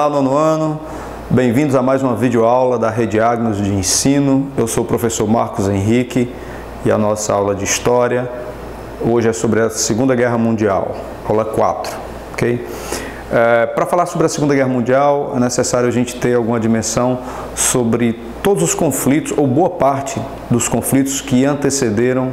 Olá, nono ano, bem-vindos a mais uma videoaula da Rede Agnos de Ensino. Eu sou o professor Marcos Henrique e a nossa aula de História hoje é sobre a Segunda Guerra Mundial, aula 4, ok? Para falar sobre a Segunda Guerra Mundial é necessário a gente ter alguma dimensão sobre todos os conflitos, ou boa parte dos conflitos que antecederam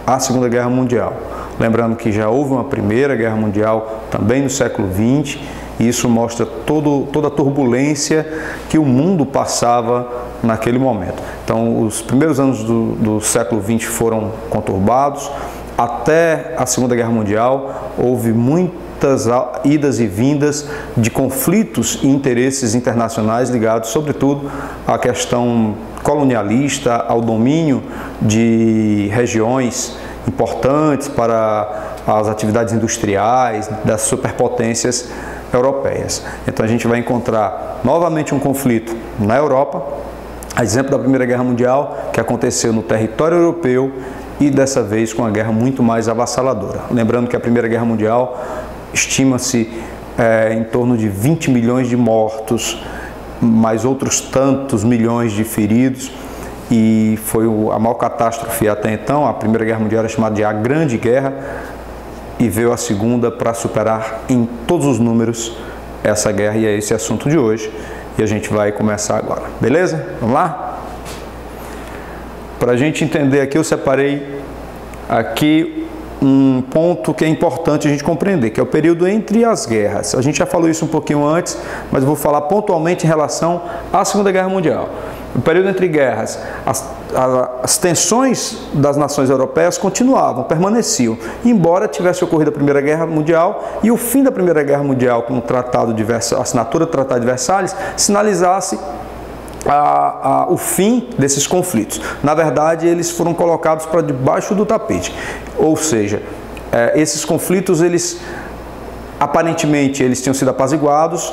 a Segunda Guerra Mundial. Lembrando que já houve uma Primeira Guerra Mundial também no século XX, e isso mostra toda a turbulência que o mundo passava naquele momento. Então, os primeiros anos do século XX foram conturbados. Até a Segunda Guerra Mundial, houve muitas idas e vindas de conflitos e interesses internacionais ligados, sobretudo, à questão colonialista, ao domínio de regiões importantes para as atividades industriais das superpotências europeias. Então a gente vai encontrar novamente um conflito na Europa, a exemplo da Primeira Guerra Mundial, que aconteceu no território europeu e dessa vez com uma guerra muito mais avassaladora. Lembrando que a Primeira Guerra Mundial estima-se em torno de 20 milhões de mortos, mais outros tantos milhões de feridos, e foi a maior catástrofe até então. A Primeira Guerra Mundial era chamada de a Grande Guerra, e veio a Segunda para superar em todos os números essa guerra, e é esse assunto de hoje, e a gente vai começar agora, beleza? Vamos lá? Para a gente entender aqui, eu separei aqui um ponto que é importante a gente compreender, que é o período entre as guerras. A gente já falou isso um pouquinho antes, mas eu vou falar pontualmente em relação à Segunda Guerra Mundial. O período entre guerras, as tensões das nações europeias continuavam, permaneciam, embora tivesse ocorrido a Primeira Guerra Mundial e o fim da Primeira Guerra Mundial com a assinatura do Tratado de Versalhes sinalizasse o fim desses conflitos. Na verdade, eles foram colocados para debaixo do tapete, ou seja, esses conflitos, aparentemente, eles tinham sido apaziguados,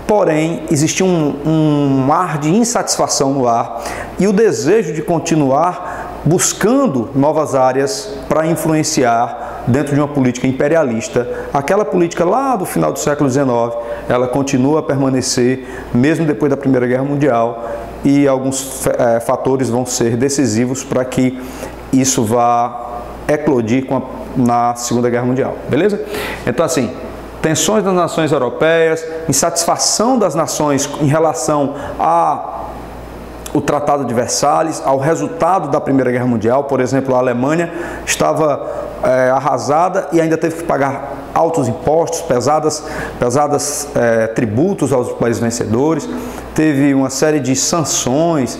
porém, existia um ar de insatisfação no ar e o desejo de continuar buscando novas áreas para influenciar dentro de uma política imperialista. Aquela política lá do final do século XIX, ela continua a permanecer mesmo depois da Primeira Guerra Mundial, e alguns fatores vão ser decisivos para que isso vá eclodir na Segunda Guerra Mundial, beleza? Então, assim, tensões das nações europeias, insatisfação das nações em relação ao Tratado de Versalhes, ao resultado da Primeira Guerra Mundial. Por exemplo, a Alemanha estava arrasada e ainda teve que pagar altos impostos, pesadas tributos aos países vencedores, teve uma série de sanções,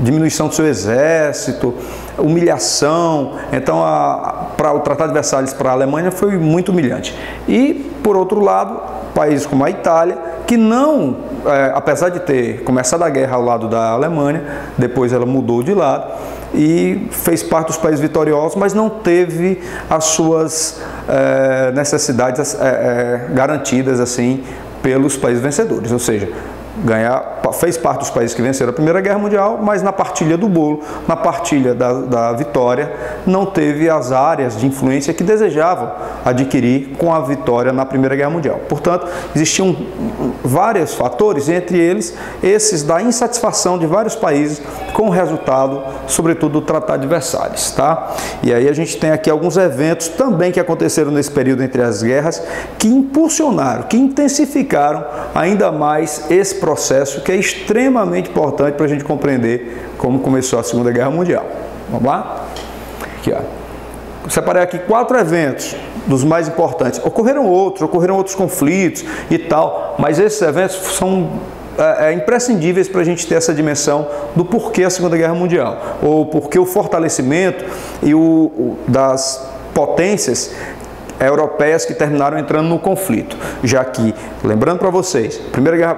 diminuição do seu exército, humilhação. Então, o Tratado de Versalhes para a Alemanha foi muito humilhante. E, por outro lado, países como a Itália, que não, apesar de ter começado a guerra ao lado da Alemanha, depois ela mudou de lado e fez parte dos países vitoriosos, mas não teve as suas necessidades garantidas assim pelos países vencedores, ou seja, fez parte dos países que venceram a Primeira Guerra Mundial, mas na partilha do bolo, na partilha da vitória, não teve as áreas de influência que desejavam adquirir com a vitória na Primeira Guerra Mundial. Portanto, existiam vários fatores, entre eles esses da insatisfação de vários países com o resultado, sobretudo, do Tratado de Versalhes, tá? E aí a gente tem aqui alguns eventos também que aconteceram nesse período entre as guerras, que impulsionaram, que intensificaram ainda mais esse processo, que é extremamente importante para a gente compreender como começou a Segunda Guerra Mundial. Vamos lá? Aqui, ó. Separei aqui 4 eventos dos mais importantes. Ocorreram outros conflitos e tal, mas esses eventos são imprescindíveis para a gente ter essa dimensão do porquê a Segunda Guerra Mundial, ou porquê o fortalecimento das potências europeias que terminaram entrando no conflito, já que, lembrando para vocês,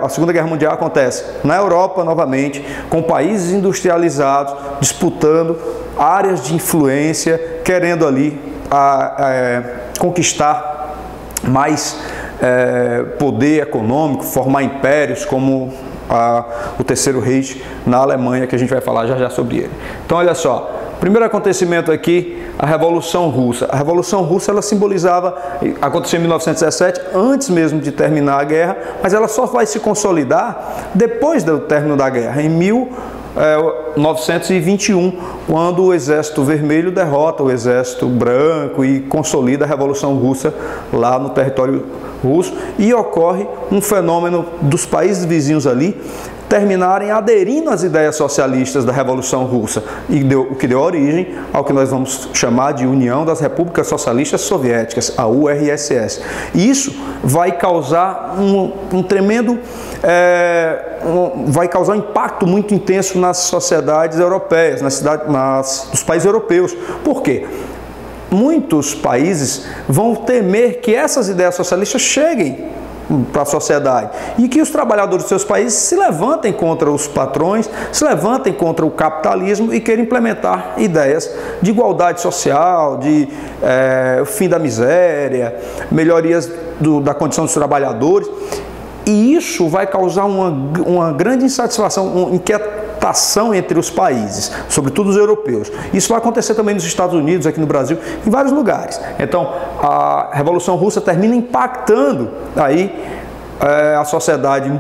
a Segunda Guerra Mundial acontece na Europa novamente, com países industrializados disputando áreas de influência, querendo ali conquistar mais poder econômico, formar impérios como o Terceiro Reich na Alemanha, que a gente vai falar já já sobre ele. Então, olha só, primeiro acontecimento aqui, a Revolução Russa. A Revolução Russa, ela simbolizava, aconteceu em 1917, antes mesmo de terminar a guerra, mas ela só vai se consolidar depois do término da guerra, em 1921, quando o Exército Vermelho derrota o Exército Branco e consolida a Revolução Russa lá no território russo, e ocorre um fenômeno dos países vizinhos ali terminarem aderindo às ideias socialistas da Revolução Russa, o que deu origem ao que nós vamos chamar de União das Repúblicas Socialistas Soviéticas, a URSS. E isso vai causar um tremendo, vai causar um impacto muito intenso nas sociedades europeias, nos países europeus. Por quê? Muitos países vão temer que essas ideias socialistas cheguem para a sociedade e que os trabalhadores de seus países se levantem contra os patrões, se levantem contra o capitalismo e queiram implementar ideias de igualdade social, de fim da miséria, melhorias da condição dos trabalhadores. E isso vai causar uma grande insatisfação, uma inquietação entre os países, sobretudo os europeus. Isso vai acontecer também nos Estados Unidos, aqui no Brasil, em vários lugares. Então, a Revolução Russa termina impactando aí a sociedade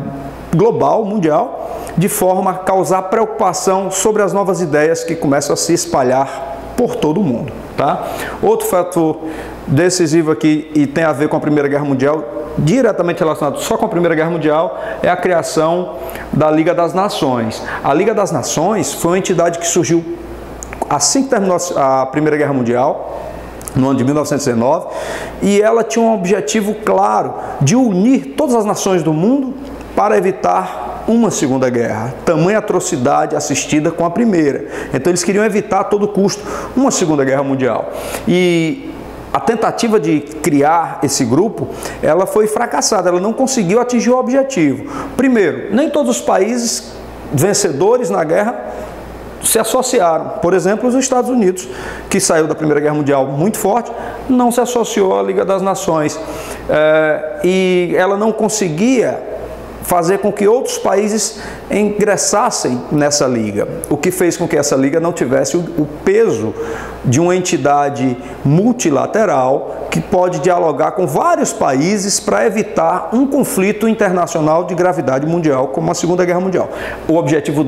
global, mundial, de forma a causar preocupação sobre as novas ideias que começam a se espalhar por todo o mundo. Tá? Outro fator decisivo aqui, e tem a ver com a Primeira Guerra Mundial, diretamente relacionado só com a Primeira Guerra Mundial, é a criação da Liga das Nações. A Liga das Nações foi uma entidade que surgiu assim que terminou a Primeira Guerra Mundial, no ano de 1919, e ela tinha um objetivo claro de unir todas as nações do mundo para evitar uma segunda guerra, tamanha atrocidade assistida com a primeira. Então eles queriam evitar a todo custo uma segunda guerra mundial. E a tentativa de criar esse grupo, ela foi fracassada, ela não conseguiu atingir o objetivo. Primeiro, nem todos os países vencedores na guerra se associaram. Por exemplo, os Estados Unidos, que saiu da Primeira Guerra Mundial muito forte, não se associou à Liga das Nações. E ela não conseguia fazer com que outros países ingressassem nessa liga, o que fez com que essa liga não tivesse o peso de uma entidade multilateral que pode dialogar com vários países para evitar um conflito internacional de gravidade mundial, como a Segunda Guerra Mundial. O objetivo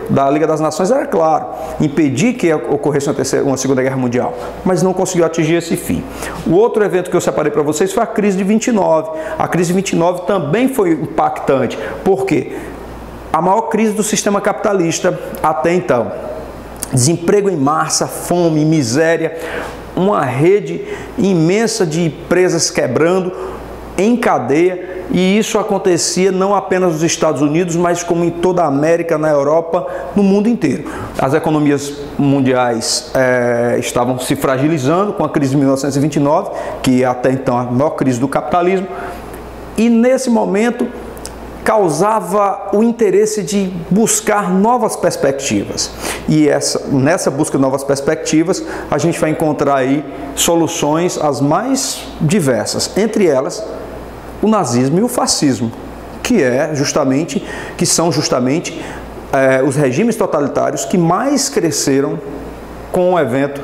da Liga das Nações era claro, impedir que ocorresse uma Segunda Guerra Mundial, mas não conseguiu atingir esse fim. O outro evento que eu separei para vocês foi a crise de 29. A crise de 29 também foi impactante. Por quê? A maior crise do sistema capitalista até então. Desemprego em massa, fome, miséria, uma rede imensa de empresas quebrando em cadeia, e isso acontecia não apenas nos Estados Unidos, mas como em toda a América, na Europa, no mundo inteiro. As economias mundiais estavam se fragilizando com a crise de 1929, que é até então a maior crise do capitalismo, e nesse momento causava o interesse de buscar novas perspectivas. E nessa busca de novas perspectivas, a gente vai encontrar aí soluções as mais diversas, entre elas o nazismo e o fascismo, que são justamente os regimes totalitários que mais cresceram com o evento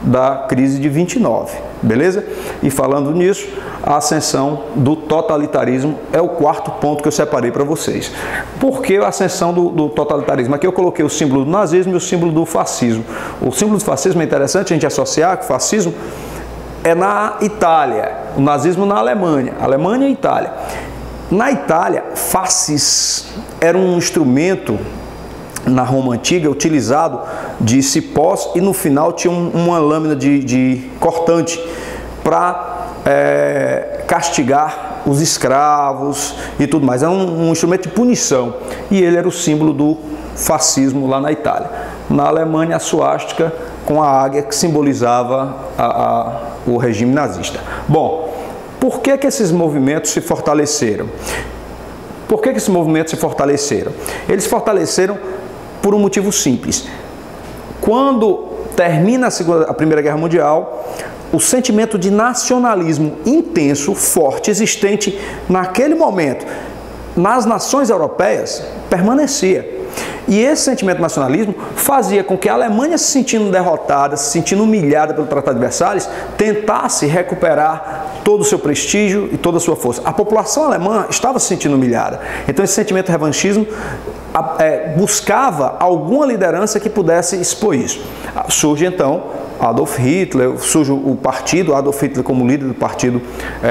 da crise de 29, beleza? E falando nisso, a ascensão do totalitarismo é o quarto ponto que eu separei para vocês. Por que a ascensão do totalitarismo? Aqui eu coloquei o símbolo do nazismo e o símbolo do fascismo. O símbolo do fascismo é interessante a gente associar que o fascismo é na Itália, o nazismo na Alemanha, Alemanha e Itália. Na Itália, fascis era um instrumento na Roma Antiga utilizado de cipós, e no final tinha uma lâmina de cortante para castigar os escravos e tudo mais. Era um instrumento de punição, e ele era o símbolo do fascismo lá na Itália. Na Alemanha, a suástica com a águia, que simbolizava o regime nazista. Bom, por que esses movimentos se fortaleceram? Por que esses movimentos se fortaleceram? Eles se fortaleceram por um motivo simples. Quando termina a Primeira Guerra Mundial, o sentimento de nacionalismo intenso, forte, existente naquele momento nas nações europeias, permanecia. E esse sentimento de nacionalismo fazia com que a Alemanha, se sentindo derrotada, se sentindo humilhada pelo Tratado de Versalhes, tentasse recuperar todo o seu prestígio e toda a sua força. A população alemã estava se sentindo humilhada. Então esse sentimento de revanchismo buscava alguma liderança que pudesse expor isso. Surge então Adolf Hitler, surge o partido, Adolf Hitler como líder do partido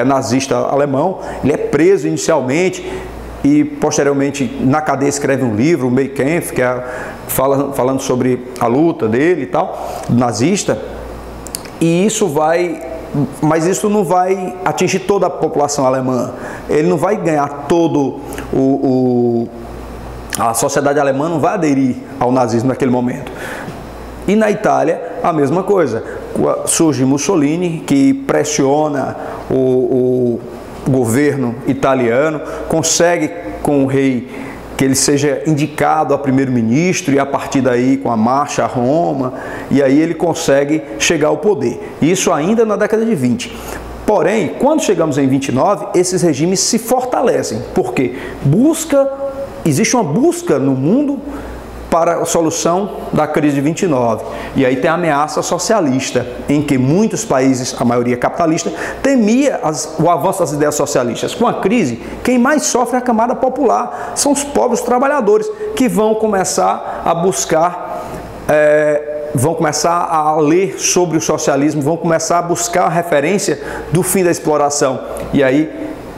nazista alemão. Ele é preso inicialmente e posteriormente na cadeia escreve um livro, o Mein Kampf, que é falando sobre a luta dele e tal, nazista. E mas isso não vai atingir toda a população alemã. Ele não vai ganhar todo a sociedade alemã não vai aderir ao nazismo naquele momento. E na Itália, a mesma coisa. Surge Mussolini, que pressiona o governo italiano, consegue com o rei que ele seja indicado a primeiro-ministro, e a partir daí, com a marcha a Roma, e aí ele consegue chegar ao poder. Isso ainda na década de 20. Porém, quando chegamos em 29, esses regimes se fortalecem. Por quê? Existe uma busca no mundo para a solução da crise de 29. E aí tem a ameaça socialista, em que muitos países, a maioria capitalista, temia o avanço das ideias socialistas. Com a crise, quem mais sofre é a camada popular, são os pobres trabalhadores, que vão começar a buscar, vão começar a ler sobre o socialismo, vão começar a buscar a referência do fim da exploração. E aí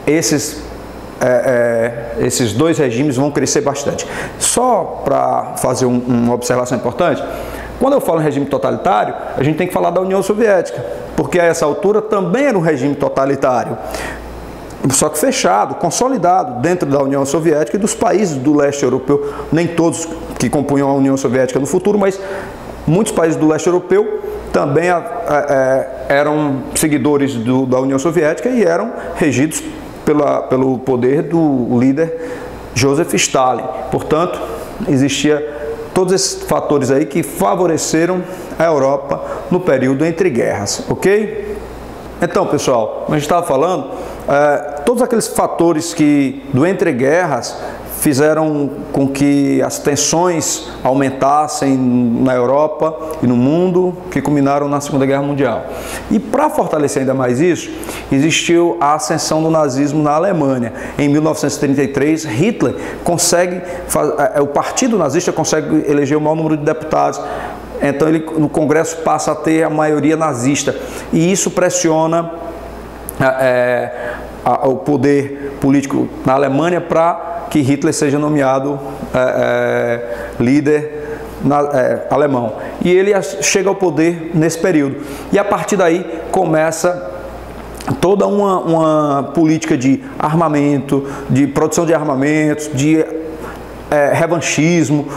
esses dois regimes vão crescer bastante. Só para fazer uma observação importante, quando eu falo em regime totalitário, a gente tem que falar da União Soviética, porque a essa altura também era um regime totalitário, só que fechado, consolidado dentro da União Soviética e dos países do leste europeu, nem todos que compunham a União Soviética no futuro, mas muitos países do leste europeu também eram seguidores da União Soviética e eram regidos pelo poder do líder Joseph Stalin. Portanto, existia todos esses fatores aí que favoreceram a Europa no período entre guerras, ok? Então, pessoal, como a gente estava falando, todos aqueles fatores do entre guerras fizeram com que as tensões aumentassem na Europa e no mundo, que culminaram na Segunda Guerra Mundial. E para fortalecer ainda mais isso, existiu a ascensão do nazismo na Alemanha. Em 1933, Hitler o partido nazista consegue eleger o maior número de deputados. Então ele no Congresso passa a ter a maioria nazista. E isso pressiona o poder político na Alemanha para que Hitler seja nomeado líder alemão. E ele chega ao poder nesse período. E a partir daí começa toda uma política de armamento, de produção de armamentos, de revanchismo,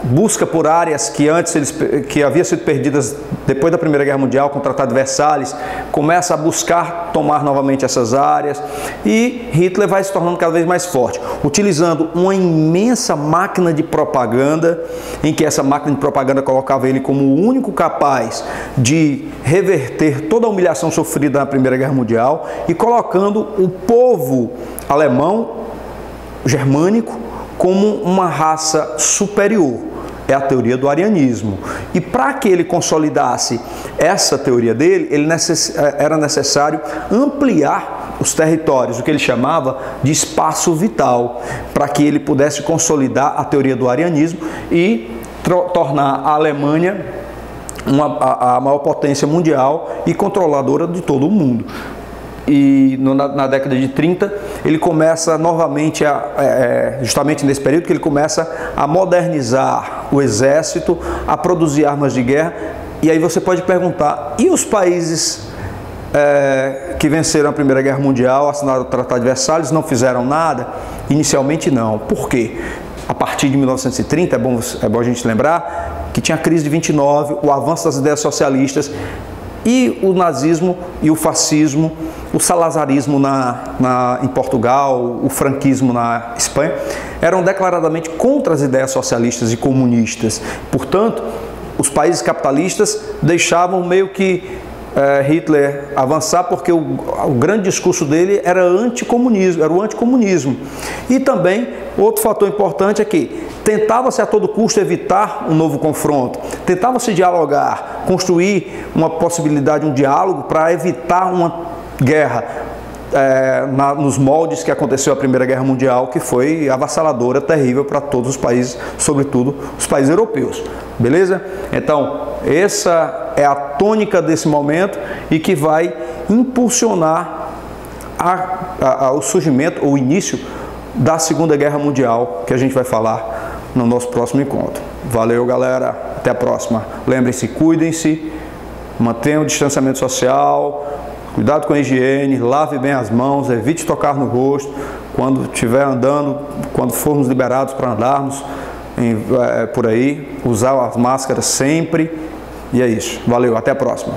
busca por áreas que haviam sido perdidas depois da Primeira Guerra Mundial, com o Tratado de Versalhes, começa a buscar tomar novamente essas áreas, e Hitler vai se tornando cada vez mais forte, utilizando uma imensa máquina de propaganda, em que essa máquina de propaganda colocava ele como o único capaz de reverter toda a humilhação sofrida na Primeira Guerra Mundial, e colocando o povo alemão, germânico, como uma raça superior. É a teoria do arianismo. E para que ele consolidasse essa teoria dele, era necessário ampliar os territórios, o que ele chamava de espaço vital, para que ele pudesse consolidar a teoria do arianismo e tornar a Alemanha a maior potência mundial e controladora de todo o mundo. E na década de 30 ele começa novamente, justamente nesse período, que ele começa a modernizar o exército, a produzir armas de guerra. E aí você pode perguntar, e os países que venceram a Primeira Guerra Mundial, assinaram o Tratado de Versalhes, não fizeram nada? Inicialmente não. Por quê? A partir de 1930, é bom a gente lembrar que tinha a crise de 29, o avanço das ideias socialistas, e o nazismo e o fascismo, o salazarismo em Portugal, o franquismo na Espanha, eram declaradamente contra as ideias socialistas e comunistas. Portanto, os países capitalistas deixavam meio que Hitler avançar, porque o grande discurso dele era anticomunismo, era o anticomunismo. E também, outro fator importante é que tentava-se a todo custo evitar um novo confronto, tentava-se dialogar, construir uma possibilidade, um diálogo para evitar uma guerra, nos moldes que aconteceu a Primeira Guerra Mundial, que foi avassaladora, terrível para todos os países, sobretudo os países europeus. Beleza? Então, essa é a tônica desse momento e que vai impulsionar o surgimento, ou o início da Segunda Guerra Mundial, que a gente vai falar no nosso próximo encontro. Valeu, galera. Até a próxima. Lembrem-se, cuidem-se, mantenham o distanciamento social, cuidado com a higiene, lave bem as mãos, evite tocar no rosto quando estiver andando, quando formos liberados para andarmos por aí, usar as máscaras sempre. E é isso. Valeu, até a próxima.